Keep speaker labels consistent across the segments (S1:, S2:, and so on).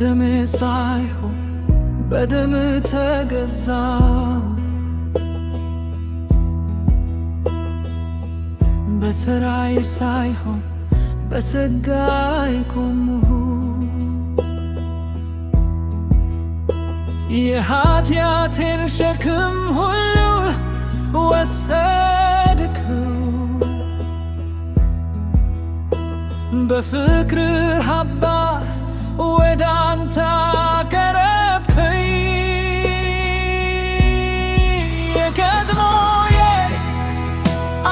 S1: በደም ሳይሆን በደም ተገዛው በሥራዬ ሳይሆን በጸጋዬ ቆምሁ የኃጢአቴን ሸክም ሁሉ ወሰድከው በፍቅርህ አባት ወደ አንተ አቀረብከኝ የቀድሞዬ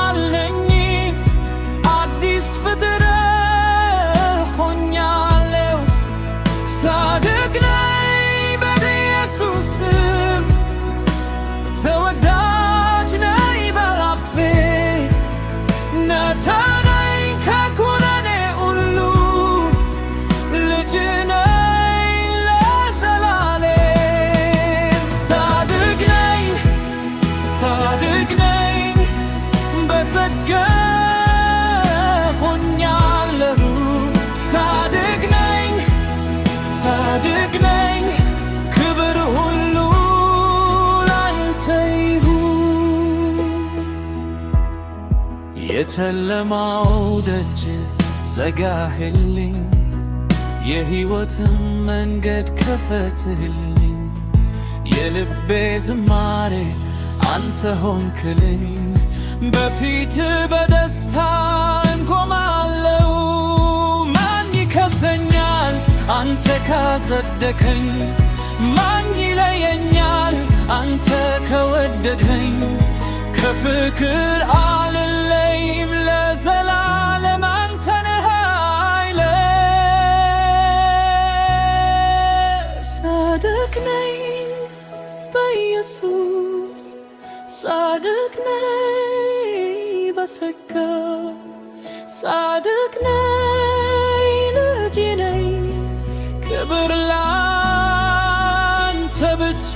S1: አለኝ አዲስ ፍጥረት ሆኛለሁ ጻድቅ ነኝ በኢየሱስ ስም ተወዳጅ ነኝ በአፌ ነፃነኝ ከኩነኔ ሁሉ ልጅ ነኝ ለዘላለም ጻድቅ ነኝ በጸጋ ሆኛለሁ ጻድቅ ነኝ ክብር ሁሉ ላንተ ይሁን የጨለማው ደጅ ዘጋህልኝ የሕይወትን መንገድ ከፈትህልኝ የልቤ ዝማሬ አንተ ሆንክልኝ በፊትህ በደስታ እንቆማለሁ ማን ይከሰኛል አንተ ካጸደቀኝ ማን ይለየኛል አንተ ከወደድኸኝ ከፍቅር አልለይም ለዘላለም አንተ ነህ ኃይሌ ጻድቅ ነኝ በኢየሱስ ጻድቅ ነኝ በጸጋ ጻድቅ ነኝ ልጅ ነኝ ክብር ላንተ ብቻ